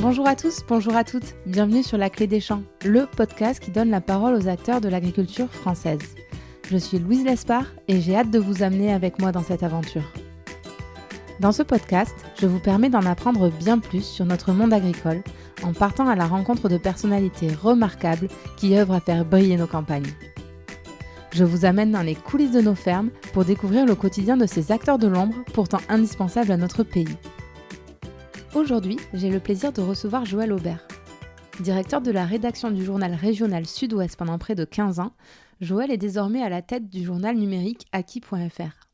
Bonjour à tous, bonjour à toutes, bienvenue sur La Clé des Champs, le podcast qui donne la parole aux acteurs de l'agriculture française. Je suis Louise Lespard et j'ai hâte de vous amener avec moi dans cette aventure. Dans ce podcast, je vous permets d'en apprendre bien plus sur notre monde agricole en partant à la rencontre de personnalités remarquables qui œuvrent à faire briller nos campagnes. Je vous amène dans les coulisses de nos fermes pour découvrir le quotidien de ces acteurs de l'ombre pourtant indispensables à notre pays. Aujourd'hui, j'ai le plaisir de recevoir Joël Aubert. Directeur de la rédaction du journal régional Sud-Ouest pendant près de 15 ans, Joël est désormais à la tête du journal numérique Acquis.fr.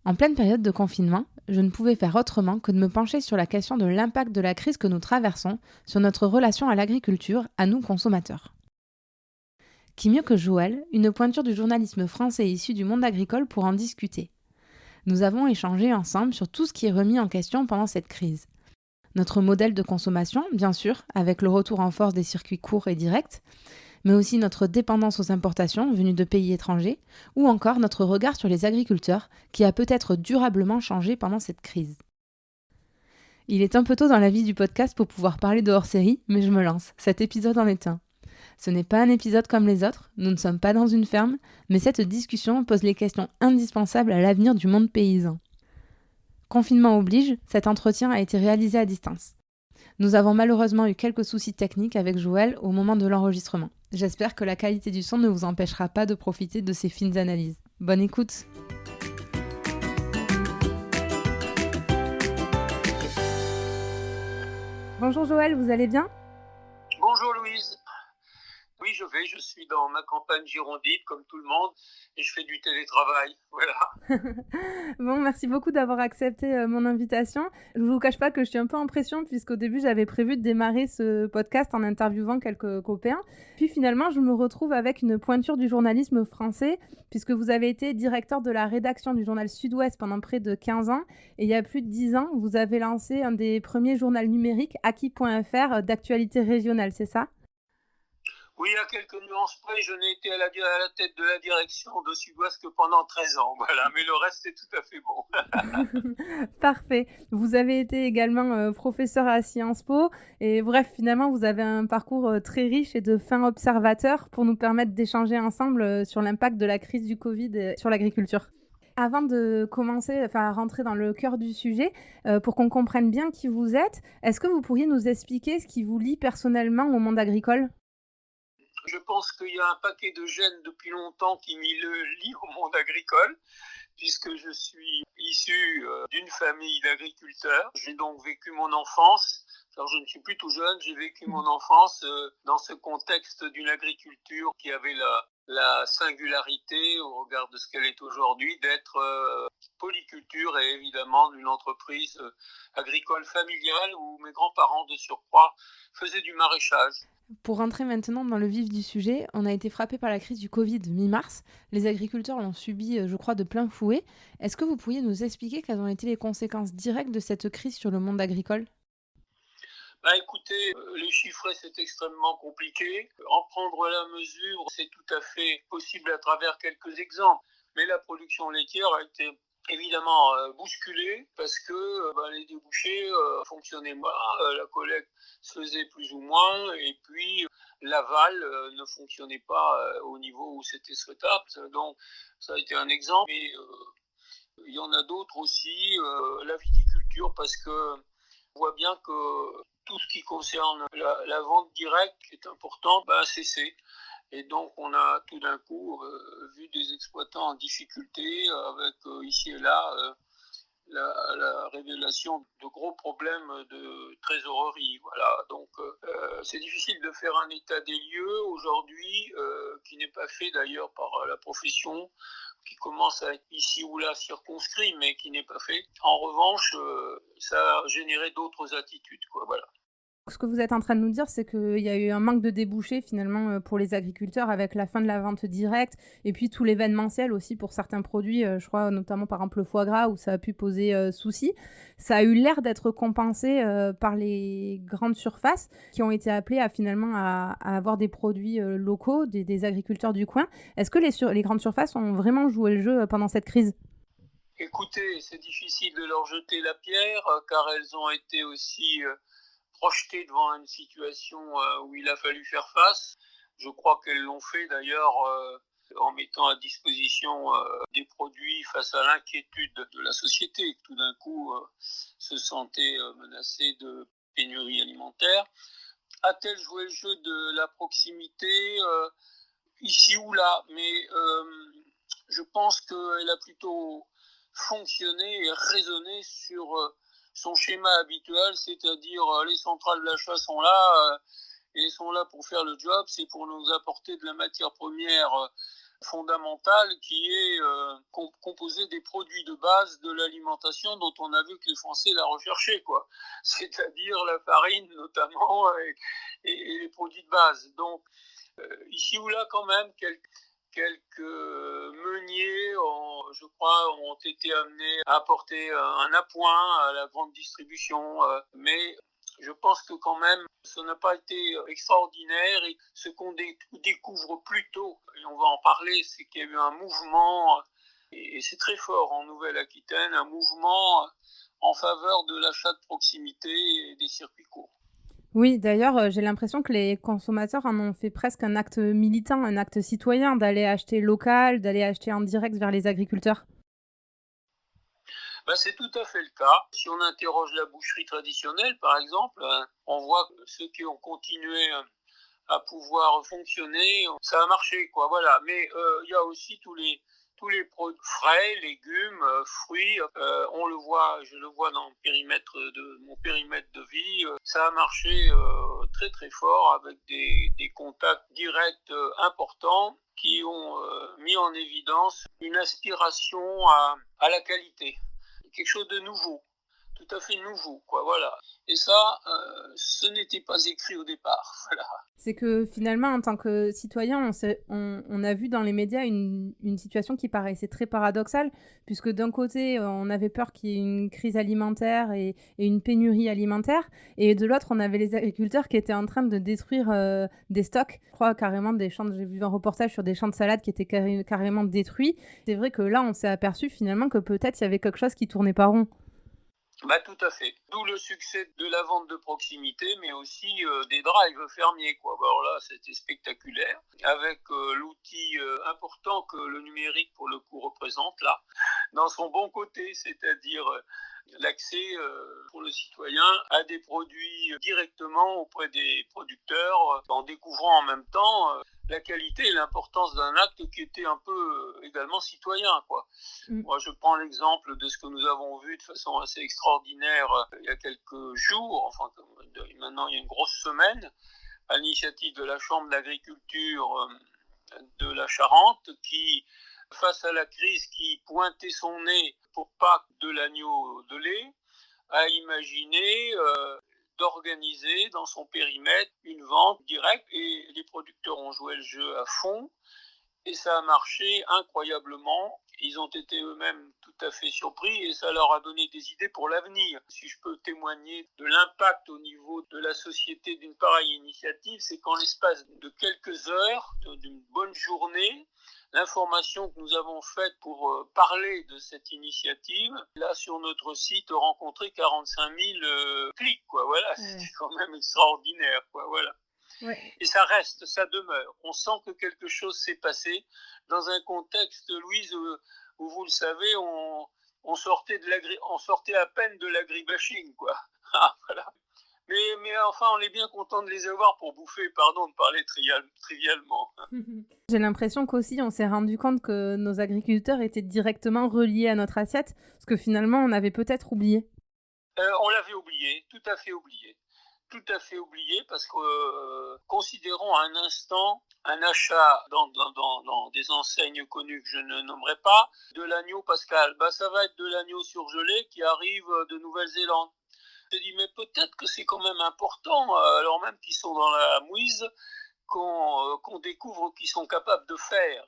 En pleine période de confinement, je ne pouvais faire autrement que de me pencher sur la question de l'impact de la crise que nous traversons sur notre relation à l'agriculture, à nous consommateurs. Qui mieux que Joël, une pointure du journalisme français issu du monde agricole pour en discuter. Nous avons échangé ensemble sur tout ce qui est remis en question pendant cette crise. Notre modèle de consommation, bien sûr, avec le retour en force des circuits courts et directs, mais aussi notre dépendance aux importations venues de pays étrangers, ou encore notre regard sur les agriculteurs, qui a peut-être durablement changé pendant cette crise. Il est un peu tôt dans la vie du podcast pour pouvoir parler de hors-série, mais je me lance, cet épisode en est un. Ce n'est pas un épisode comme les autres, nous ne sommes pas dans une ferme, mais cette discussion pose les questions indispensables à l'avenir du monde paysan. Confinement oblige, cet entretien a été réalisé à distance. Nous avons malheureusement eu quelques soucis techniques avec Joël au moment de l'enregistrement. J'espère que la qualité du son ne vous empêchera pas de profiter de ces fines analyses. Bonne écoute! Bonjour Joël, vous allez bien? Bonjour Louise. Oui, je suis dans ma campagne girondine comme tout le monde et je fais du télétravail, voilà. Bon, merci beaucoup d'avoir accepté mon invitation. Je ne vous cache pas que je suis un peu en pression puisqu'au début j'avais prévu de démarrer ce podcast en interviewant quelques copains. Puis finalement je me retrouve avec une pointure du journalisme français puisque vous avez été directeur de la rédaction du journal Sud-Ouest pendant près de 15 ans et il y a plus de 10 ans vous avez lancé un des premiers journaux numériques Acquis.fr d'actualité régionale, c'est ça ? Oui, à quelques nuances près, je n'ai été à la tête de la direction de Sud-Ouest que pendant 13 ans, voilà, mais le reste est tout à fait bon. Parfait. Vous avez été également professeur à Sciences Po et bref, finalement, vous avez un parcours très riche et de fin observateur pour nous permettre d'échanger ensemble sur l'impact de la crise du Covid sur l'agriculture. Avant de commencer, à rentrer dans le cœur du sujet, pour qu'on comprenne bien qui vous êtes, est-ce que vous pourriez nous expliquer ce qui vous lie personnellement au monde agricole ? Je pense qu'il y a un paquet de gènes depuis longtemps qui m'y lient au monde agricole, puisque je suis issu d'une famille d'agriculteurs. J'ai donc vécu mon enfance. Alors je ne suis plus tout jeune, j'ai vécu mon enfance dans ce contexte d'une agriculture qui avait la singularité, au regard de ce qu'elle est aujourd'hui, d'être polyculture et évidemment d'une entreprise agricole familiale où mes grands-parents de surcroît faisaient du maraîchage. Pour rentrer maintenant dans le vif du sujet, on a été frappé par la crise du Covid mi-mars. Les agriculteurs l'ont subi, je crois, de plein fouet. Est-ce que vous pourriez nous expliquer quelles ont été les conséquences directes de cette crise sur le monde agricole ? Écoutez, les chiffrer c'est extrêmement compliqué. En prendre la mesure, c'est tout à fait possible à travers quelques exemples. Mais la production laitière a été évidemment bousculée parce que les débouchés fonctionnaient moins, la collecte se faisait plus ou moins et puis l'aval ne fonctionnait pas au niveau où c'était souhaitable. Donc ça a été un exemple. Mais il y en a d'autres aussi, la viticulture, parce que on voit bien que tout ce qui concerne la vente directe, qui est important, a cessé. Et donc, on a tout d'un coup vu des exploitants en difficulté, avec ici et là la révélation de gros problèmes de trésorerie. Voilà. Donc, c'est difficile de faire un état des lieux aujourd'hui, qui n'est pas fait d'ailleurs par la profession, qui commence à être ici ou là circonscrit, mais qui n'est pas fait. En revanche, ça a généré d'autres attitudes, quoi. Voilà. Ce que vous êtes en train de nous dire, c'est qu'il y a eu un manque de débouchés finalement pour les agriculteurs avec la fin de la vente directe et puis tout l'événementiel aussi pour certains produits, je crois notamment par exemple le foie gras où ça a pu poser souci. Ça a eu l'air d'être compensé par les grandes surfaces qui ont été appelées à finalement à avoir des produits locaux, des agriculteurs du coin. Est-ce que les grandes surfaces ont vraiment joué le jeu pendant cette crise ? Écoutez, c'est difficile de leur jeter la pierre car elles ont été aussi projetées devant une situation où il a fallu faire face. Je crois qu'elles l'ont fait d'ailleurs en mettant à disposition des produits face à l'inquiétude de la société, qui tout d'un coup se sentait menacée de pénurie alimentaire. A-t-elle joué le jeu de la proximité ici ou là? Mais je pense qu'elle a plutôt fonctionné et raisonné sur son schéma habituel, c'est-à-dire les centrales d'achat sont là et elles sont là pour faire le job, c'est pour nous apporter de la matière première fondamentale qui est composée des produits de base de l'alimentation dont on a vu que les Français la recherchaient, quoi. C'est-à-dire la farine notamment et les produits de base. Donc ici ou là quand même quelques meuniers, je crois, ont été amenés à apporter un appoint à la grande distribution. Mais je pense que quand même, ça n'a pas été extraordinaire. Et ce qu'on découvre plus tôt, et on va en parler, c'est qu'il y a eu un mouvement, et c'est très fort en Nouvelle-Aquitaine, un mouvement en faveur de l'achat de proximité et des circuits courts. Oui, d'ailleurs, j'ai l'impression que les consommateurs en ont fait presque un acte militant, un acte citoyen, d'aller acheter local, d'aller acheter en direct vers les agriculteurs. C'est tout à fait le cas. Si on interroge la boucherie traditionnelle, par exemple, on voit que ceux qui ont continué à pouvoir fonctionner, ça a marché, quoi. Voilà. Mais il y a aussi tous les produits frais, légumes, fruits. On le voit, je le vois dans mon périmètre de vie. Ça a marché très très fort avec des contacts directs importants qui ont mis en évidence une aspiration à la qualité. Quelque chose de nouveau, tout à fait nouveau, quoi, voilà. Et ça, ce n'était pas écrit au départ, voilà. C'est que finalement, en tant que citoyen, on a vu dans les médias une situation qui paraissait très paradoxale, puisque d'un côté, on avait peur qu'il y ait une crise alimentaire et une pénurie alimentaire, et de l'autre, on avait les agriculteurs qui étaient en train de détruire des stocks. Je crois carrément j'ai vu un reportage sur des champs de salade qui étaient carrément détruits. C'est vrai que là, on s'est aperçu finalement que peut-être il y avait quelque chose qui tournait pas rond. Tout à fait. D'où le succès de la vente de proximité, mais aussi des drives fermiers, quoi. Alors là, c'était spectaculaire, avec l'outil important que le numérique, pour le coup, représente là, dans son bon côté, c'est-à-dire l'accès pour le citoyen à des produits directement auprès des producteurs, en découvrant en même temps la qualité et l'importance d'un acte qui était un peu également citoyen, quoi. Moi, je prends l'exemple de ce que nous avons vu de façon assez extraordinaire il y a quelques jours, enfin maintenant il y a une grosse semaine, à l'initiative de la Chambre d'agriculture de la Charente, qui, face à la crise qui pointait son nez pour Pâques de l'agneau de lait, a imaginé d'organiser dans son périmètre une vente directe, et les producteurs ont joué le jeu à fond. Et ça a marché incroyablement. Ils ont été eux-mêmes tout à fait surpris et ça leur a donné des idées pour l'avenir. Si je peux témoigner de l'impact au niveau de la société d'une pareille initiative, c'est qu'en l'espace de quelques heures, d'une bonne journée, l'information que nous avons faite pour parler de cette initiative, là sur notre site, rencontrer 45 000 clics, quoi. Voilà, c'est quand même extraordinaire, quoi. Voilà. Ouais. Et ça reste, ça demeure. On sent que quelque chose s'est passé dans un contexte, Louise, où vous le savez, on sortait à peine de l'agribashing, quoi. Voilà. Mais enfin, on est bien content de les avoir pour bouffer, pardon de parler trivialement. J'ai l'impression qu'aussi on s'est rendu compte que nos agriculteurs étaient directement reliés à notre assiette, parce que finalement on avait peut-être oublié. On l'avait oublié, tout à fait oublié. Tout à fait oublié, parce que considérons un instant un achat dans des enseignes connues que je ne nommerai pas, de l'agneau pascal. Ça va être de l'agneau surgelé qui arrive de Nouvelle-Zélande. Je dis, mais peut-être que c'est quand même important, alors même qu'ils sont dans la mouise, qu'on découvre qu'ils sont capables de faire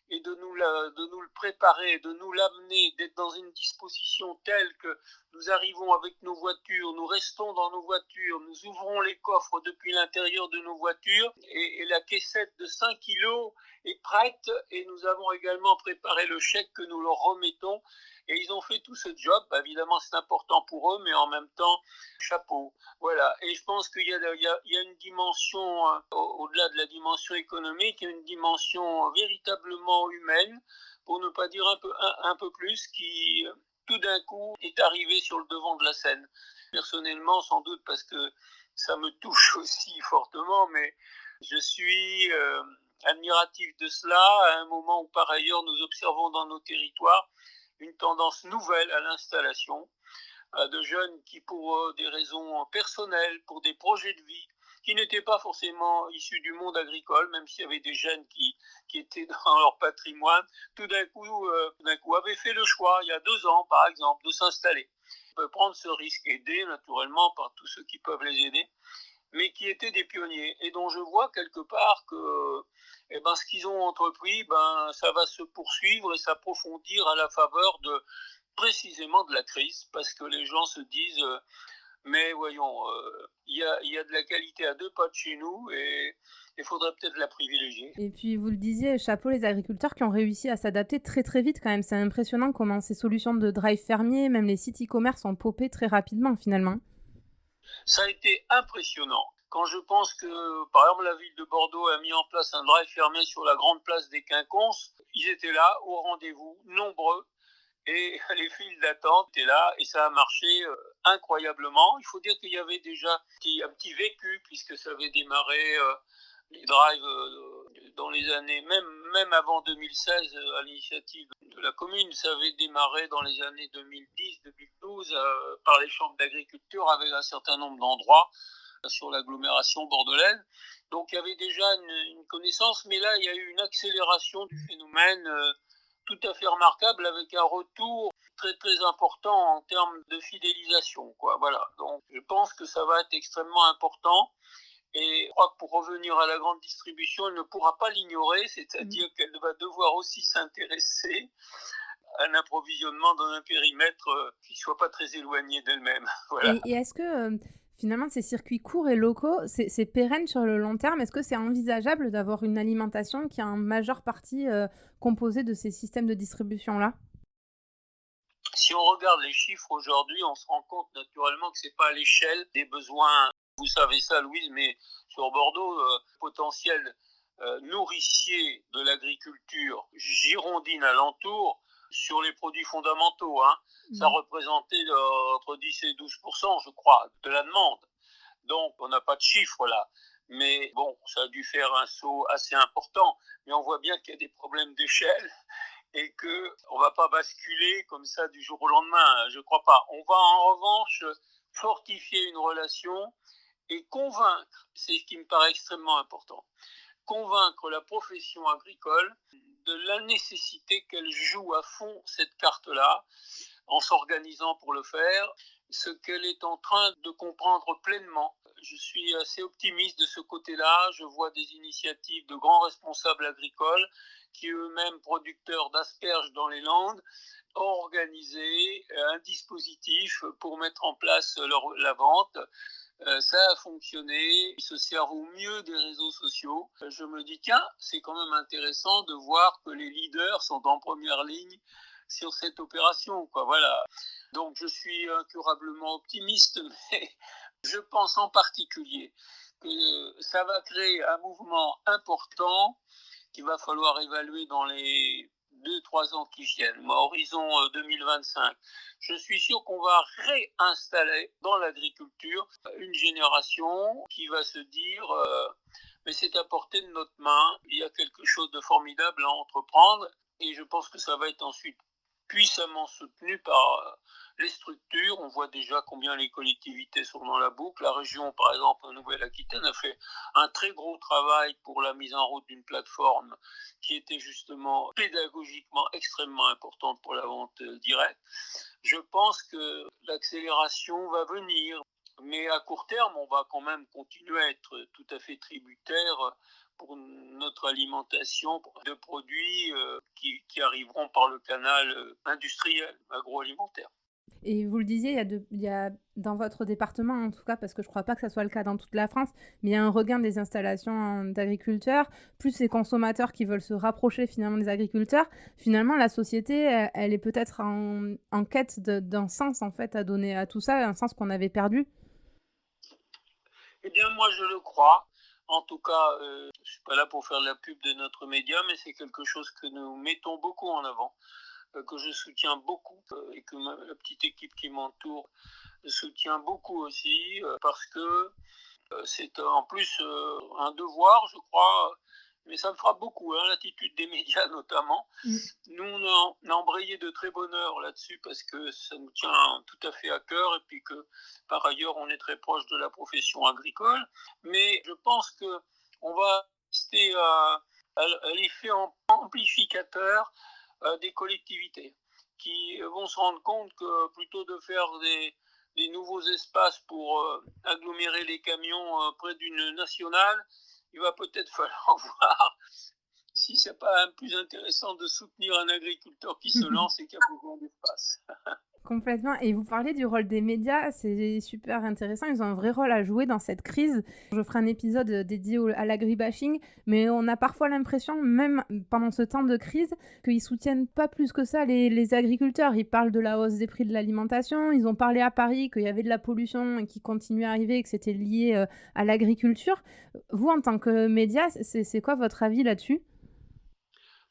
et de nous le préparer, de nous l'amener, d'être dans une disposition telle que nous arrivons avec nos voitures, nous restons dans nos voitures, nous ouvrons les coffres depuis l'intérieur de nos voitures et la caissette de 5 kilos est prête et nous avons également préparé le chèque que nous leur remettons et ils ont fait tout ce job. Évidemment, c'est important pour eux, mais en même temps, chapeau. Voilà. Et je pense qu'il y a une dimension, au-delà de la dimension économique, il y a une dimension véritablement humaine, pour ne pas dire un peu plus, qui tout d'un coup est arrivée sur le devant de la scène. Personnellement, sans doute parce que ça me touche aussi fortement, mais je suis admiratif de cela à un moment où par ailleurs nous observons dans nos territoires une tendance nouvelle à l'installation de jeunes qui, pour des raisons personnelles, pour des projets de vie, qui n'étaient pas forcément issus du monde agricole, même s'il y avait des jeunes qui étaient dans leur patrimoine, tout d'un coup avaient fait le choix, il y a 2 ans par exemple, de s'installer. On peut prendre ce risque, aidé naturellement par tous ceux qui peuvent les aider, mais qui étaient des pionniers et dont je vois quelque part que ce qu'ils ont entrepris, ça va se poursuivre et s'approfondir à la faveur de précisément de la crise, parce que les gens se disent mais voyons, y a de la qualité à 2 pas de chez nous et il faudrait peut-être la privilégier. Et puis vous le disiez, chapeau les agriculteurs qui ont réussi à s'adapter très très vite quand même. C'est impressionnant comment ces solutions de drive fermier, même les sites e-commerce ont popé très rapidement finalement. Ça a été impressionnant. Quand je pense que, par exemple, la ville de Bordeaux a mis en place un drive fermé sur la grande place des Quinconces, ils étaient là, au rendez-vous, nombreux, et les files d'attente étaient là, et ça a marché incroyablement. Il faut dire qu'il y avait déjà un petit vécu, puisque ça avait démarré, les drives, dans les années, même avant 2016, à l'initiative de la commune. Ça avait démarré dans les années 2010-2012 par les chambres d'agriculture avec un certain nombre d'endroits sur l'agglomération bordelaise. Donc il y avait déjà une connaissance, mais là il y a eu une accélération du phénomène tout à fait remarquable, avec un retour très très important en termes de fidélisation, quoi. Voilà. Donc je pense que ça va être extrêmement important. Et je crois que pour revenir à la grande distribution, elle ne pourra pas l'ignorer, c'est-à-dire qu'elle va devoir aussi s'intéresser à un approvisionnement dans un périmètre qui ne soit pas très éloigné d'elle-même. Voilà. Et est-ce que finalement ces circuits courts et locaux, c'est pérenne sur le long terme? Est-ce que c'est envisageable d'avoir une alimentation qui est en majeure partie composée de ces systèmes de distribution-là? Si on regarde les chiffres aujourd'hui, on se rend compte naturellement que ce n'est pas à l'échelle des besoins. Vous savez ça, Louise, mais sur Bordeaux, potentiel nourricier de l'agriculture girondine alentour, sur les produits fondamentaux, ça représentait entre 10 et 12%, je crois, de la demande. Donc, on n'a pas de chiffres là. Mais bon, ça a dû faire un saut assez important. Mais on voit bien qu'il y a des problèmes d'échelle et qu'on ne va pas basculer comme ça du jour au lendemain. Je ne crois pas. On va en revanche fortifier une relation et convaincre, c'est ce qui me paraît extrêmement important, convaincre la profession agricole de la nécessité qu'elle joue à fond cette carte-là, en s'organisant pour le faire, ce qu'elle est en train de comprendre pleinement. Je suis assez optimiste de ce côté-là. Je vois des initiatives de grands responsables agricoles qui eux-mêmes producteurs d'asperges dans les Landes ont organisé un dispositif pour mettre en place la vente. Ça a fonctionné, ils se servent au mieux des réseaux sociaux. Je me dis, tiens, c'est quand même intéressant de voir que les leaders sont en première ligne sur cette opération, quoi. Voilà. Donc je suis incurablement optimiste, mais je pense en particulier que ça va créer un mouvement important qu'il va falloir évaluer dans les 2-3 ans qui viennent, à horizon 2025. Je suis sûr qu'on va réinstaller dans l'agriculture une génération qui va se dire mais c'est à portée de notre main, il y a quelque chose de formidable à entreprendre, et je pense que ça va être ensuite puissamment soutenu par les structures. On voit déjà combien les collectivités sont dans la boucle. La région, par exemple, en Nouvelle-Aquitaine, a fait un très gros travail pour la mise en route d'une plateforme qui était justement pédagogiquement extrêmement importante pour la vente directe. Je pense que l'accélération va venir, mais à court terme, on va quand même continuer à être tout à fait tributaire pour notre alimentation de produits qui arriveront par le canal industriel, agroalimentaire. Et vous le disiez, il y a dans votre département, en tout cas, parce que je ne crois pas que ça soit le cas dans toute la France, mais il y a un regain des installations d'agriculteurs, plus les consommateurs qui veulent se rapprocher finalement des agriculteurs. Finalement, la société, elle est peut-être en quête d'un sens en fait à donner à tout ça, un sens qu'on avait perdu. Eh bien, moi, je le crois. En tout cas, je ne suis pas là pour faire de la pub de notre média, mais c'est quelque chose que nous mettons beaucoup en avant, que je soutiens beaucoup et que la petite équipe qui m'entoure soutient beaucoup aussi, parce que c'est en plus un devoir, je crois, mais ça me frappe beaucoup, hein, l'attitude des médias notamment. Mm. Nous, on a embrayé de très bonne heure là-dessus parce que ça nous tient tout à fait à cœur et puis que par ailleurs, on est très proche de la profession agricole. Mais je pense qu'on va rester à l'effet amplificateur des collectivités qui vont se rendre compte que plutôt de faire des nouveaux espaces pour agglomérer les camions près d'une nationale, il va peut-être falloir voir si c'est pas plus intéressant de soutenir un agriculteur qui se lance et qui a besoin d'espace. Complètement. Et vous parlez du rôle des médias, c'est super intéressant. Ils ont un vrai rôle à jouer dans cette crise. Je ferai un épisode dédié à l'agribashing, mais on a parfois l'impression, même pendant ce temps de crise, qu'ils soutiennent pas plus que ça les agriculteurs. Ils parlent de la hausse des prix de l'alimentation. Ils ont parlé à Paris qu'il y avait de la pollution qui continuait à arriver et que c'était lié à l'agriculture. Vous, en tant que média, c'est quoi votre avis là-dessus ?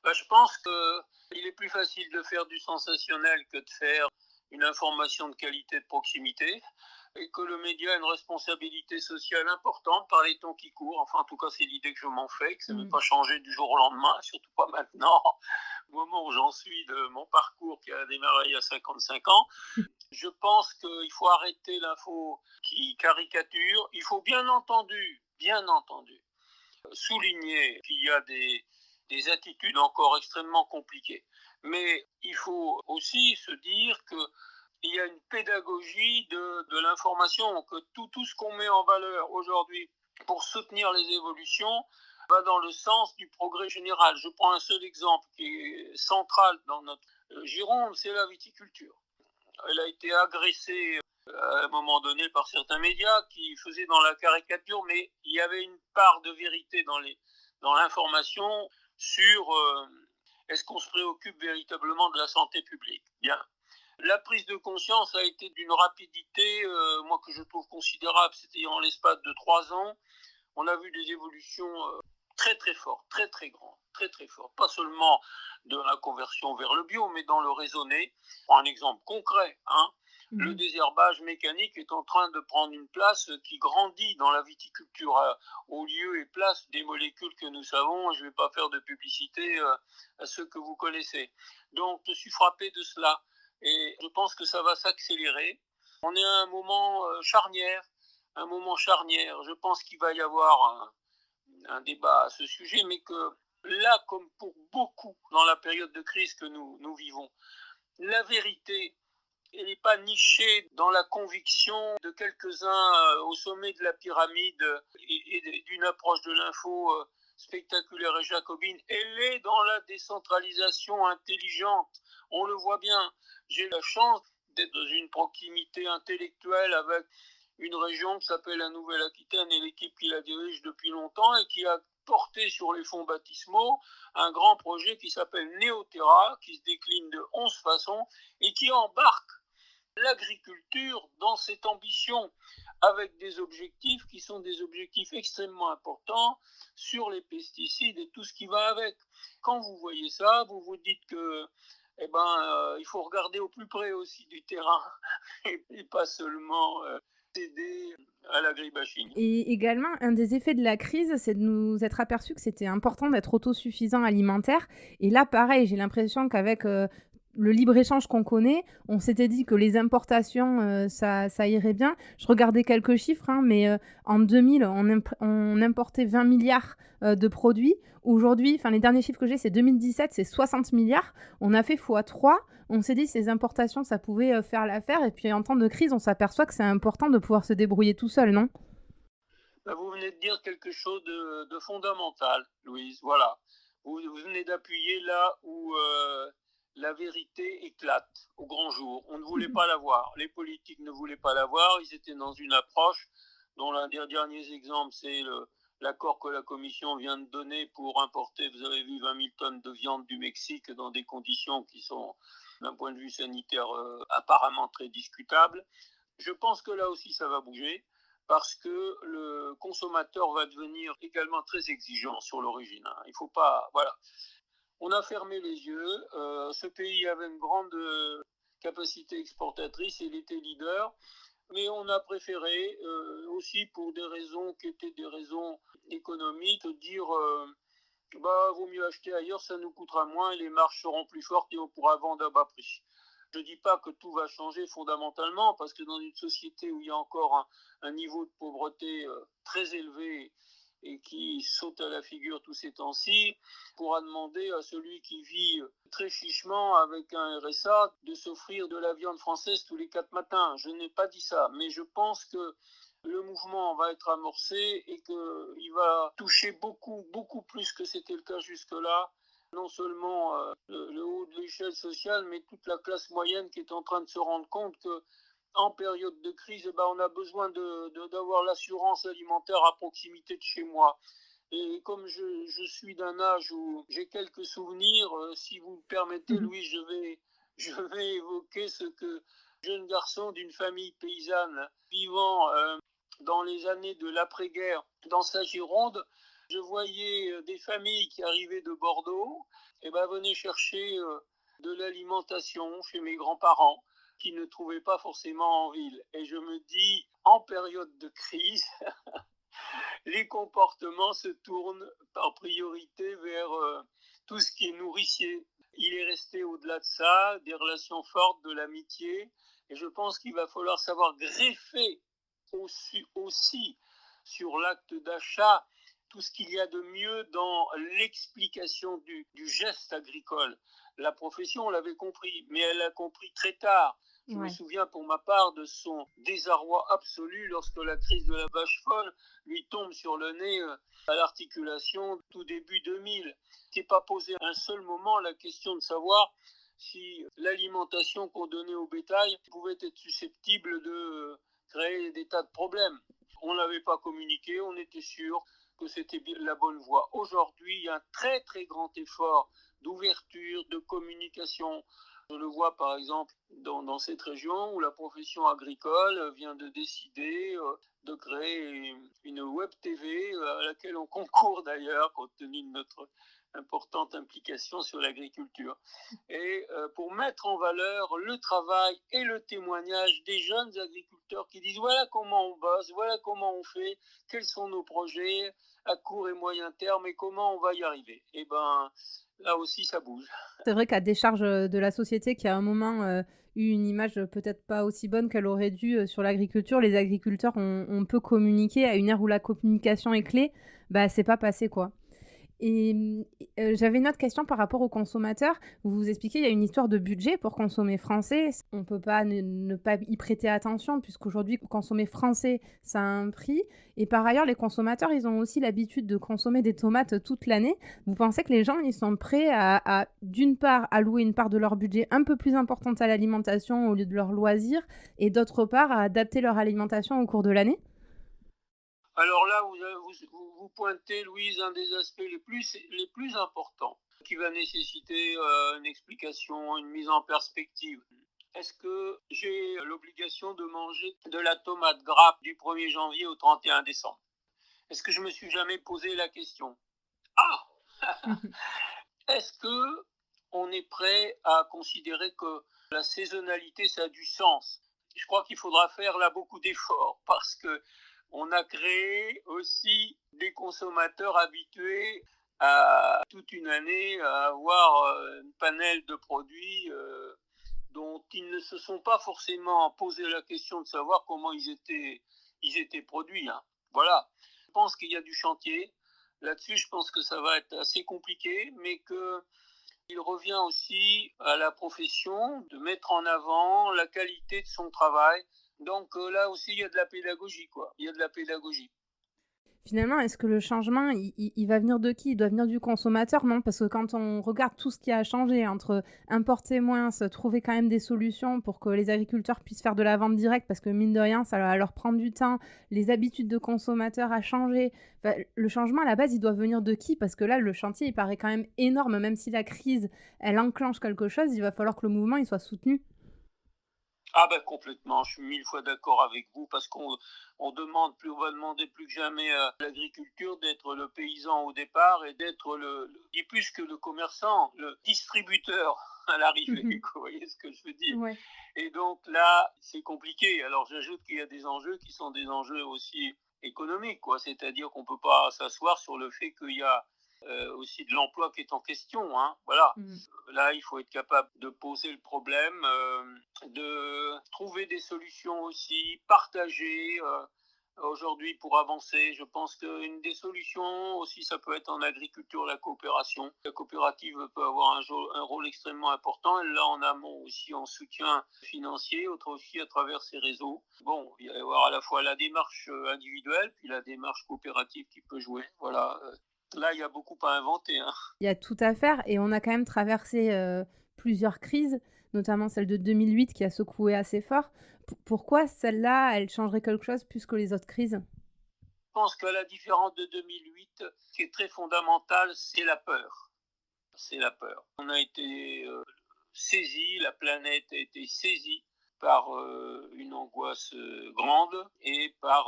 Je pense qu'il est plus facile de faire du sensationnel que de faire une information de qualité de proximité et que le média a une responsabilité sociale importante par les temps qui courent. Enfin, en tout cas, c'est l'idée que je m'en fais, que ça ne va pas changer du jour au lendemain, surtout pas maintenant, au moment où j'en suis de mon parcours qui a démarré il y a 55 ans. Je pense qu'il faut arrêter l'info qui caricature. Il faut bien entendu, souligner qu'il y a des attitudes encore extrêmement compliquées. Mais il faut aussi se dire qu'il y a une pédagogie de l'information, que tout ce qu'on met en valeur aujourd'hui pour soutenir les évolutions va dans le sens du progrès général. Je prends un seul exemple qui est central dans notre Gironde, c'est la viticulture. Elle a été agressée à un moment donné par certains médias qui faisaient dans la caricature, mais il y avait une part de vérité dans l'information sur est-ce qu'on se préoccupe véritablement de la santé publique. Bien. La prise de conscience a été d'une rapidité, moi que je trouve considérable, c'était en l'espace de 3 ans. On a vu des évolutions très très fortes, très très grandes, très très fortes. Pas seulement de la conversion vers le bio, mais dans le raisonné. Un exemple concret, le désherbage mécanique est en train de prendre une place qui grandit dans la viticulture au lieu et place des molécules que nous savons. Je ne vais pas faire de publicité à ceux que vous connaissez. Donc je suis frappé de cela et je pense que ça va s'accélérer. On est à un moment charnière. Je pense qu'il va y avoir un débat à ce sujet, mais que là, comme pour beaucoup dans la période de crise que nous vivons, la vérité, elle n'est pas nichée dans la conviction de quelques-uns au sommet de la pyramide et d'une approche de l'info spectaculaire et jacobine. Elle est dans la décentralisation intelligente. On le voit bien. J'ai la chance d'être dans une proximité intellectuelle avec une région qui s'appelle la Nouvelle-Aquitaine et l'équipe qui la dirige depuis longtemps et qui a porté sur les fonds baptismaux un grand projet qui s'appelle Néoterra, qui se décline de 11 façons et qui embarque l'agriculture dans cette ambition avec des objectifs qui sont des objectifs extrêmement importants sur les pesticides et tout ce qui va avec. Quand vous voyez ça, vous vous dites que il faut regarder au plus près aussi du terrain et pas seulement céder à l'agribashing. Et également, un des effets de la crise, c'est de nous être aperçus que c'était important d'être autosuffisant alimentaire. Et là, pareil, j'ai l'impression qu'avec le libre-échange qu'on connaît, on s'était dit que les importations, ça irait bien. Je regardais quelques chiffres, mais en 2000, on importait 20 milliards de produits. Aujourd'hui, les derniers chiffres que j'ai, c'est 2017, c'est 60 milliards. On a fait x3. On s'est dit que ces importations, ça pouvait faire l'affaire. Et puis, en temps de crise, on s'aperçoit que c'est important de pouvoir se débrouiller tout seul, non ? Vous venez de dire quelque chose de fondamental, Louise. Voilà. Vous venez d'appuyer là où la vérité éclate au grand jour. On ne voulait pas la voir. Les politiques ne voulaient pas la voir. Ils étaient dans une approche dont l'un des derniers exemples, c'est l'accord que la Commission vient de donner pour importer, vous avez vu, 20 000 tonnes de viande du Mexique dans des conditions qui sont, d'un point de vue sanitaire, apparemment très discutables. Je pense que là aussi, ça va bouger parce que le consommateur va devenir également très exigeant sur l'origine. Il faut pas... Voilà. On a fermé les yeux. Ce pays avait une grande capacité exportatrice, il était leader, mais on a préféré, aussi pour des raisons qui étaient des raisons économiques, dire vaut mieux acheter ailleurs, ça nous coûtera moins, et les marges seront plus fortes et on pourra vendre à bas prix. Je ne dis pas que tout va changer fondamentalement, parce que dans une société où il y a encore un niveau de pauvreté très élevé et qui saute à la figure tous ces temps-ci, on pourra demander à celui qui vit très chichement avec un RSA de s'offrir de la viande française tous les 4 matins. Je n'ai pas dit ça, mais je pense que le mouvement va être amorcé et qu'il va toucher beaucoup, beaucoup plus que c'était le cas jusque-là. Non seulement le haut de l'échelle sociale, mais toute la classe moyenne qui est en train de se rendre compte qu'en période de crise, on a besoin d'avoir l'assurance alimentaire à proximité de chez moi. Et comme je suis d'un âge où j'ai quelques souvenirs, si vous me permettez, Louis, je vais évoquer ce que jeune garçon d'une famille paysanne vivant dans les années de l'après-guerre dans sa Gironde, je voyais des familles qui arrivaient de Bordeaux et venaient chercher de l'alimentation chez mes grands-parents qui ne trouvaient pas forcément en ville. Et je me dis, en période de crise, les comportements se tournent en priorité vers tout ce qui est nourricier. Il est resté au-delà de ça des relations fortes, de l'amitié, et je pense qu'il va falloir savoir greffer aussi sur l'acte d'achat tout ce qu'il y a de mieux dans l'explication du geste agricole. La profession l'avait compris, mais elle l'a compris très tard. Je me souviens pour ma part de son désarroi absolu lorsque la crise de la vache folle lui tombe sur le nez à l'articulation tout début 2000. Il n'était pas posé un seul moment la question de savoir si l'alimentation qu'on donnait au bétail pouvait être susceptible de créer des tas de problèmes. On n'avait pas communiqué, on était sûr que c'était la bonne voie. Aujourd'hui, il y a un très très grand effort d'ouverture, de communication. Je le vois par exemple dans cette région où la profession agricole vient de décider de créer une web TV à laquelle on concourt d'ailleurs compte tenu de notre importante implication sur l'agriculture. Et pour mettre en valeur le travail et le témoignage des jeunes agriculteurs qui disent voilà comment on bosse, voilà comment on fait, quels sont nos projets à court et moyen terme et comment on va y arriver. Et là aussi ça bouge. C'est vrai qu'à décharge de la société qui à un moment eu une image peut-être pas aussi bonne qu'elle aurait dû sur l'agriculture, les agriculteurs ont peu communiqué à une ère où la communication est clé, c'est pas passé quoi. Et j'avais une autre question par rapport aux consommateurs. Vous vous expliquez, il y a une histoire de budget pour consommer français. On ne peut pas ne pas y prêter attention puisqu'aujourd'hui, consommer français, ça a un prix. Et par ailleurs, les consommateurs, ils ont aussi l'habitude de consommer des tomates toute l'année. Vous pensez que les gens, ils sont prêts à d'une part, allouer une part de leur budget un peu plus importante à l'alimentation au lieu de leur loisir et d'autre part, à adapter leur alimentation au cours de l'année ? Alors là, vous pointez, Louise, un des aspects les plus importants qui va nécessiter une explication, une mise en perspective. Est-ce que j'ai l'obligation de manger de la tomate grappe du 1er janvier au 31 décembre ? Est-ce que je me suis jamais posé la question ? Est-ce que on est prêt à considérer que la saisonnalité, ça a du sens ? Je crois qu'il faudra faire là beaucoup d'efforts parce que on a créé aussi des consommateurs habitués à toute une année à avoir un panel de produits dont ils ne se sont pas forcément posé la question de savoir comment ils étaient produits. Voilà. Je pense qu'il y a du chantier. Là-dessus, je pense que ça va être assez compliqué, mais qu'il revient aussi à la profession de mettre en avant la qualité de son travail. Donc là aussi, il y a de la pédagogie, quoi. Il y a de la pédagogie. Finalement, est-ce que le changement, il va venir de qui? Il doit venir du consommateur, non? Parce que quand on regarde tout ce qui a changé entre importer moins, se trouver quand même des solutions pour que les agriculteurs puissent faire de la vente directe, parce que mine de rien, ça va leur prendre du temps, les habitudes de consommateurs a changé. Enfin, le changement, à la base, il doit venir de qui? Parce que là, le chantier, il paraît quand même énorme. Même si la crise, elle enclenche quelque chose, il va falloir que le mouvement, il soit soutenu. Ah ben complètement, je suis mille fois d'accord avec vous parce qu'on demande plus, on va demander plus que jamais à l'agriculture d'être le paysan au départ et d'être ni plus que le commerçant, le distributeur à l'arrivée, quoi, vous voyez ce que je veux dire. Ouais. Et donc là, c'est compliqué. Alors j'ajoute qu'il y a des enjeux qui sont des enjeux aussi économiques, quoi. C'est-à-dire qu'on ne peut pas s'asseoir sur le fait qu'il y a aussi de l'emploi qui est en question, hein. Voilà. Mmh. Là, il faut être capable de poser le problème, de trouver des solutions aussi, partager. Aujourd'hui, pour avancer, je pense qu'une des solutions aussi, ça peut être en agriculture, la coopération. La coopérative peut avoir un rôle extrêmement important. Elle l'a en amont aussi en soutien financier, autre aussi à travers ses réseaux. Bon, il va y avoir à la fois la démarche individuelle, puis la démarche coopérative qui peut jouer. Voilà. Là, il y a beaucoup à inventer, hein. Il y a tout à faire et on a quand même traversé, plusieurs crises, notamment celle de 2008 qui a secoué assez fort. Pourquoi celle-là, elle changerait quelque chose plus que les autres crises? Je pense qu'à la différence de 2008, ce qui est très fondamental, c'est la peur. C'est la peur. On a été saisi, la planète a été saisie par une angoisse grande et par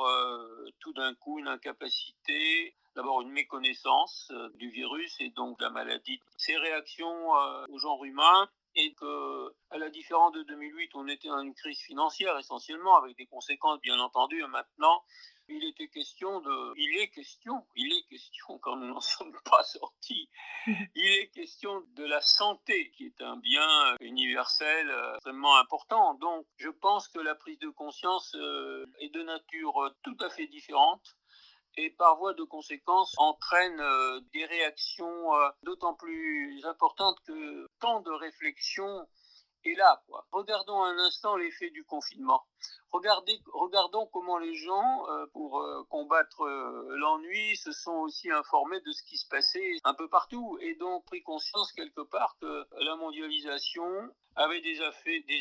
tout d'un coup une incapacité, d'abord une méconnaissance du virus et donc de la maladie. Ces réactions au genre humain et que, à la différence de 2008, on était dans une crise financière essentiellement avec des conséquences bien entendu. Maintenant, il est question quand nous n'en sommes pas sortis, il est question de la santé, qui est un bien universel extrêmement important. Donc, je pense que la prise de conscience est de nature tout à fait différente et par voie de conséquence entraîne des réactions d'autant plus importantes que tant de réflexion est là, quoi. Regardons un instant l'effet du confinement. Regardons comment les gens, pour combattre l'ennui, se sont aussi informés de ce qui se passait un peu partout et donc pris conscience quelque part que la mondialisation avait des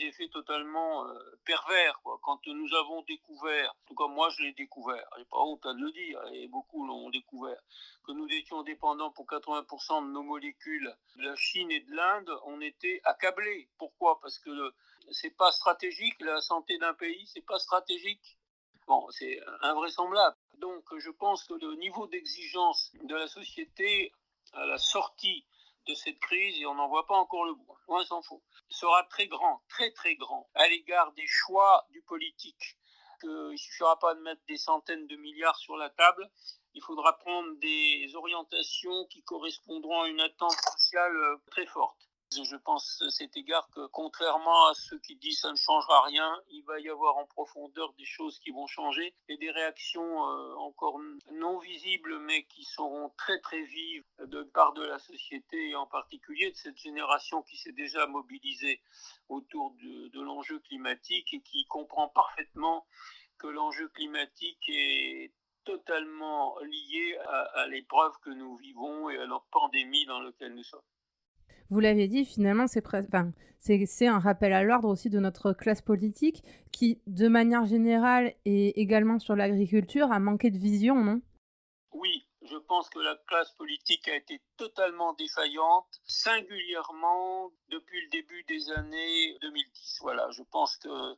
effets totalement pervers, quoi. Quand nous avons découvert, en tout cas moi je l'ai découvert, j'ai pas honte à le dire, et beaucoup l'ont découvert, que nous étions dépendants pour 80% de nos molécules de la Chine et de l'Inde, on était accablés. Pourquoi? Parce que c'est pas stratégique, la santé d'un pays, c'est pas stratégique. Bon, c'est invraisemblable. Donc, je pense que le niveau d'exigence de la société à la sortie de cette crise, et on n'en voit pas encore le bout, loin s'en faut, sera très grand, très très grand, à l'égard des choix du politique. Il ne suffira pas de mettre des centaines de milliards sur la table, il faudra prendre des orientations qui correspondront à une attente sociale très forte. Je pense à cet égard que, contrairement à ceux qui disent ça ne changera rien, il va y avoir en profondeur des choses qui vont changer et des réactions encore non visibles mais qui seront très très vives de part de la société et en particulier de cette génération qui s'est déjà mobilisée autour de l'enjeu climatique et qui comprend parfaitement que l'enjeu climatique est totalement lié à l'épreuve que nous vivons et à la pandémie dans laquelle nous sommes. Vous l'avez dit, finalement, c'est un rappel à l'ordre aussi de notre classe politique qui, de manière générale et également sur l'agriculture, a manqué de vision, non? Oui, je pense que la classe politique a été totalement défaillante, singulièrement depuis le début des années 2010. Voilà, je pense que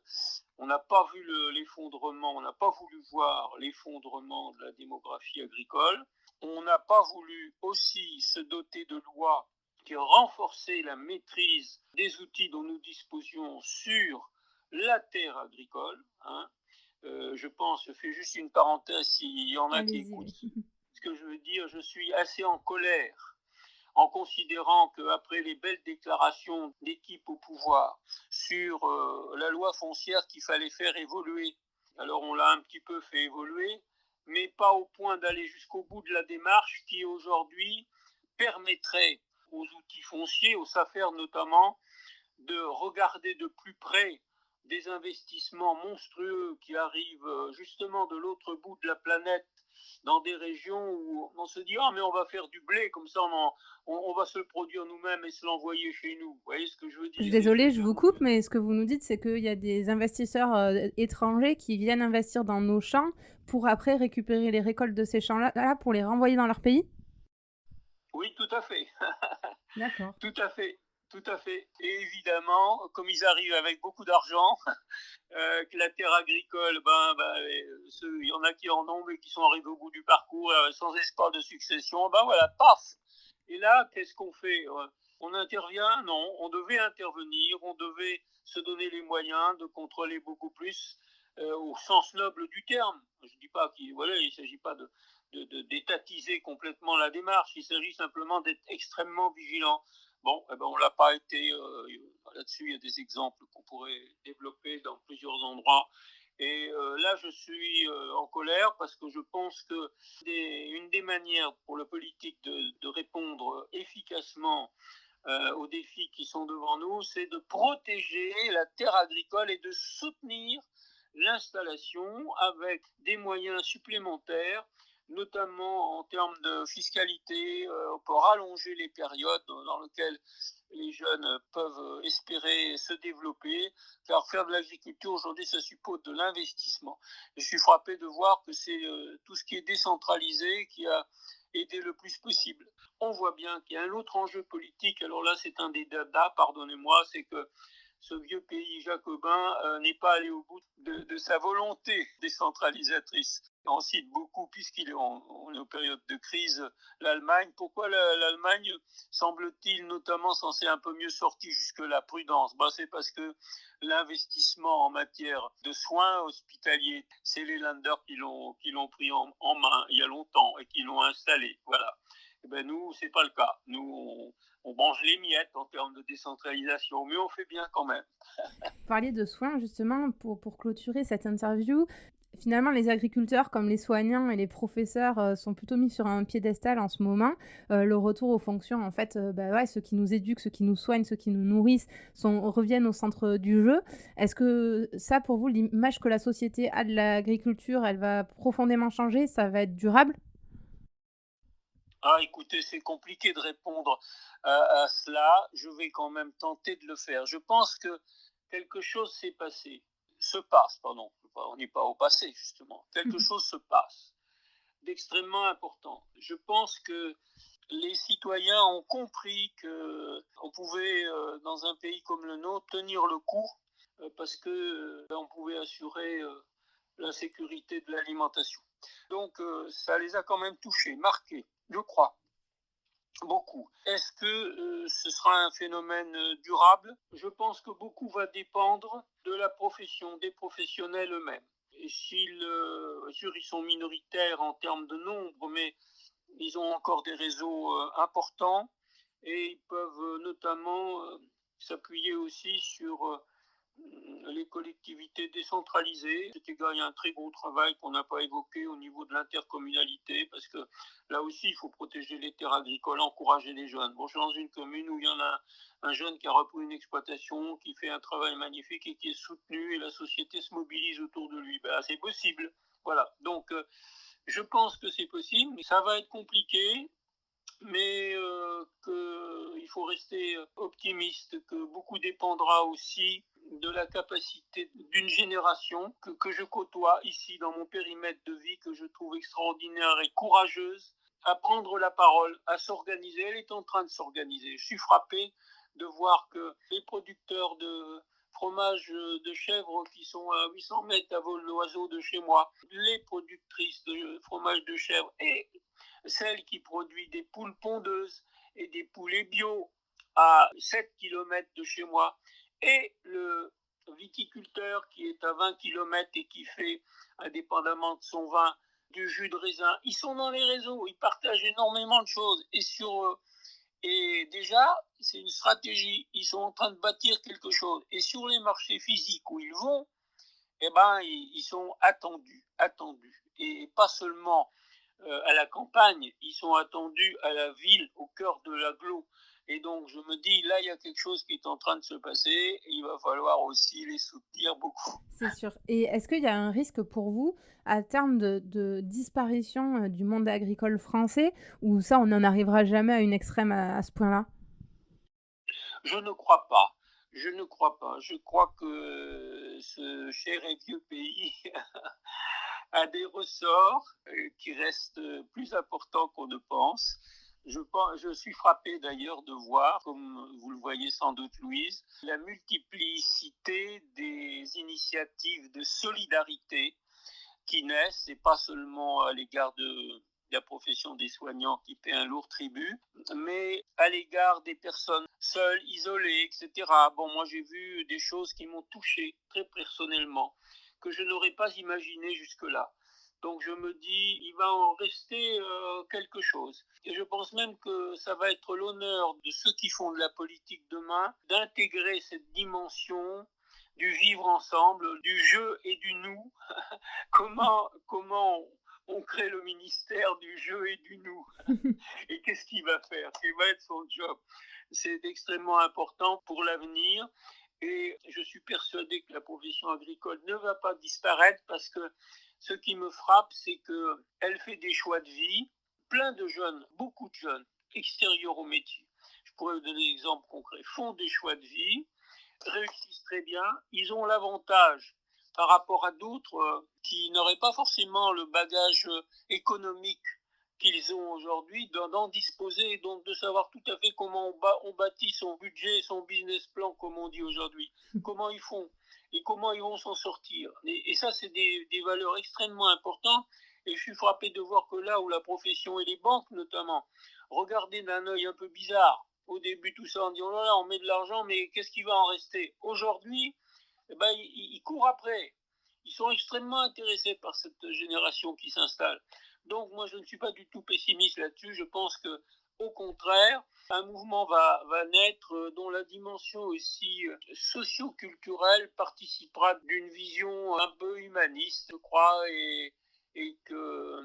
on n'a pas vu l'effondrement, on n'a pas voulu voir l'effondrement de la démographie agricole. On n'a pas voulu aussi se doter de lois qui renforçaient la maîtrise des outils dont nous disposions sur la terre agricole, hein. Je pense, je fais juste une parenthèse s'il y en a qui Allez-y, écoutent oui. ce que je veux dire, je suis assez en colère en considérant qu'après les belles déclarations d'équipe au pouvoir sur la loi foncière qu'il fallait faire évoluer, alors on l'a un petit peu fait évoluer, mais pas au point d'aller jusqu'au bout de la démarche qui aujourd'hui permettrait aux outils fonciers, aux SAFER notamment, de regarder de plus près des investissements monstrueux qui arrivent justement de l'autre bout de la planète, dans des régions où on se dit « Ah, mais on va faire du blé, comme ça on va se le produire nous-mêmes et se l'envoyer chez nous ». Vous voyez ce que je veux Je suis dire? désolée, je vous coupe, mais ce que vous nous dites, c'est qu'il y a des investisseurs étrangers qui viennent investir dans nos champs pour après récupérer les récoltes de ces champs-là là, pour les renvoyer dans leur pays? Oui, tout à fait. D'accord. Tout à fait, tout à fait. Et évidemment, comme ils arrivent avec beaucoup d'argent, que la terre agricole, il y en a qui en ont, mais qui sont arrivés au bout du parcours sans espoir de succession, ben voilà, paf. Et là, qu'est-ce qu'on fait? On intervient? Non, on devait intervenir, on devait se donner les moyens de contrôler beaucoup plus au sens noble du terme. Je ne dis pas qu'il voilà, il ne s'agit pas d'étatiser complètement la démarche, il s'agit simplement d'être extrêmement vigilant. Bon, eh ben, on ne l'a pas été. Là-dessus, il y a des exemples qu'on pourrait développer dans plusieurs endroits. Et là, je suis en colère parce que je pense que une des manières pour le politique de répondre efficacement aux défis qui sont devant nous, c'est de protéger la terre agricole et de soutenir l'installation avec des moyens supplémentaires, notamment en termes de fiscalité, pour rallonger les périodes dans lesquelles les jeunes peuvent espérer se développer, car faire de l'agriculture aujourd'hui, ça suppose de l'investissement. Je suis frappé de voir que c'est tout ce qui est décentralisé qui a aidé le plus possible. On voit bien qu'il y a un autre enjeu politique, alors là c'est un des dadas, pardonnez-moi, c'est que ce vieux pays jacobin n'est pas allé au bout de sa volonté décentralisatrice. On cite beaucoup, puisqu'il est on est en période de crise, l'Allemagne. Pourquoi l'Allemagne semble-t-il notamment censée un peu mieux sortir jusque-là? Prudence. C'est parce que l'investissement en matière de soins hospitaliers, c'est les Länder qui l'ont pris en main il y a longtemps et qui l'ont installé. Voilà. Eh ben nous, c'est pas le cas. Nous, on mange les miettes en termes de décentralisation, mais on fait bien quand même. Vous parliez de soins justement pour clôturer cette interview. Finalement, les agriculteurs comme les soignants et les professeurs sont plutôt mis sur un piédestal en ce moment. Le retour aux fonctions, en fait, ceux qui nous éduquent, ceux qui nous soignent, ceux qui nous nourrissent reviennent au centre du jeu. Est-ce que ça, pour vous, l'image que la société a de l'agriculture, elle va profondément changer? Ça va être durable? Ah, écoutez, c'est compliqué de répondre à cela. Je vais quand même tenter de le faire. Je pense que quelque chose se passe, pardon. On n'est pas au passé, justement. Quelque chose se passe d'extrêmement important. Je pense que les citoyens ont compris qu'on pouvait, dans un pays comme le nôtre, tenir le coup parce qu'on pouvait assurer la sécurité de l'alimentation. Donc, ça les a quand même touchés, marqués, je crois. Beaucoup. Est-ce que ce sera un phénomène durable? Je pense que beaucoup va dépendre de la profession, des professionnels eux-mêmes. Et sûr, ils sont minoritaires en termes de nombre, mais ils ont encore des réseaux importants et ils peuvent notamment s'appuyer aussi sur les collectivités décentralisées. C'est qu'il y a un très gros travail qu'on n'a pas évoqué au niveau de l'intercommunalité, parce que là aussi, il faut protéger les terres agricoles, encourager les jeunes. Bon, je suis dans une commune où il y en a un jeune qui a repris une exploitation, qui fait un travail magnifique et qui est soutenu, et la société se mobilise autour de lui. C'est possible. Voilà. Donc, je pense que c'est possible, mais ça va être compliqué. Mais qu'il faut rester optimiste, que beaucoup dépendra aussi de la capacité d'une génération que je côtoie ici dans mon périmètre de vie, que je trouve extraordinaire et courageuse, à prendre la parole, à s'organiser. Elle est en train de s'organiser. Je suis frappé de voir que les producteurs de fromage de chèvre qui sont à 800 mètres à vol d'oiseau de chez moi, les productrices de fromage de chèvre et celle qui produit des poules pondeuses et des poulets bio à 7 km de chez moi, et le viticulteur qui est à 20 km et qui fait, indépendamment de son vin, du jus de raisin. Ils sont dans les réseaux, ils partagent énormément de choses. Et déjà, c'est une stratégie. Ils sont en train de bâtir quelque chose. Et sur les marchés physiques où ils vont, ils sont attendus. Et pas seulement à la campagne, ils sont attendus à la ville, au cœur de l'agglo. Et donc, je me dis, là, il y a quelque chose qui est en train de se passer. Et il va falloir aussi les soutenir beaucoup. C'est sûr. Et est-ce qu'il y a un risque pour vous à terme de disparition du monde agricole français, ou ça, on n'en arrivera jamais à une extrême à ce point-là? Je ne crois pas. Je ne crois pas. Je crois que ce cher et vieux pays a des ressorts qui restent plus importants qu'on ne pense. Je suis frappé d'ailleurs de voir, comme vous le voyez sans doute Louise, la multiplicité des initiatives de solidarité qui naissent, et pas seulement à l'égard de la profession des soignants qui paie un lourd tribut, mais à l'égard des personnes seules, isolées, etc. Bon, moi j'ai vu des choses qui m'ont touché très personnellement, que je n'aurais pas imaginé jusque-là. Donc je me dis, il va en rester quelque chose. Et je pense même que ça va être l'honneur de ceux qui font de la politique demain d'intégrer cette dimension du vivre ensemble, du jeu et du nous. Comment on crée le ministère du jeu et du nous. Et qu'est-ce qu'il va faire? Quel va être son job? C'est extrêmement important pour l'avenir. Et je suis persuadé que la profession agricole ne va pas disparaître, parce que ce qui me frappe, c'est qu'elle fait des choix de vie. Plein de jeunes, beaucoup de jeunes, extérieurs au métier, je pourrais vous donner des exemples concrets, font des choix de vie, réussissent très bien. Ils ont l'avantage par rapport à d'autres qui n'auraient pas forcément le bagage économique qu'ils ont aujourd'hui, d'en disposer, et donc de savoir tout à fait comment on bâtit son budget, son business plan, comme on dit aujourd'hui, comment ils font et comment ils vont s'en sortir. Et ça, c'est des valeurs extrêmement importantes. Et je suis frappé de voir que là où la profession et les banques notamment regardaient d'un œil un peu bizarre au début tout ça, en disant, oh là là, on met de l'argent, mais qu'est-ce qui va en rester? Aujourd'hui, ils courent après. Ils sont extrêmement intéressés par cette génération qui s'installe. Donc moi, je ne suis pas du tout pessimiste là-dessus. Je pense que, au contraire, un mouvement va naître dont la dimension aussi socio-culturelle participera d'une vision un peu humaniste, je crois, et que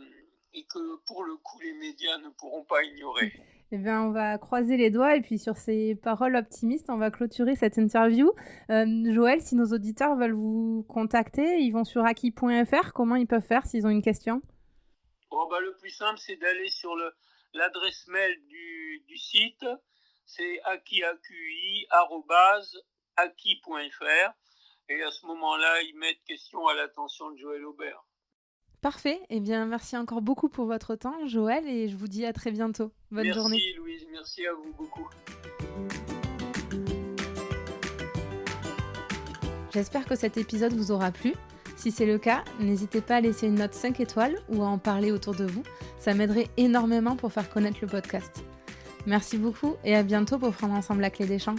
pour le coup, les médias ne pourront pas ignorer. Eh bien, on va croiser les doigts et puis sur ces paroles optimistes, on va clôturer cette interview. Joël, si nos auditeurs veulent vous contacter, ils vont sur acquis.fr. Comment ils peuvent faire s'ils ont une question? Le plus simple, c'est d'aller sur l'adresse mail du site. C'est acquis@acquis.fr. Et à ce moment-là, ils mettent question à l'attention de Joël Aubert. Parfait. Eh bien, merci encore beaucoup pour votre temps, Joël, et je vous dis à très bientôt. Bonne journée. Merci Louise, merci à vous beaucoup. J'espère que cet épisode vous aura plu. Si c'est le cas, n'hésitez pas à laisser une note 5 étoiles ou à en parler autour de vous. Ça m'aiderait énormément pour faire connaître le podcast. Merci beaucoup et à bientôt pour prendre ensemble la clé des champs.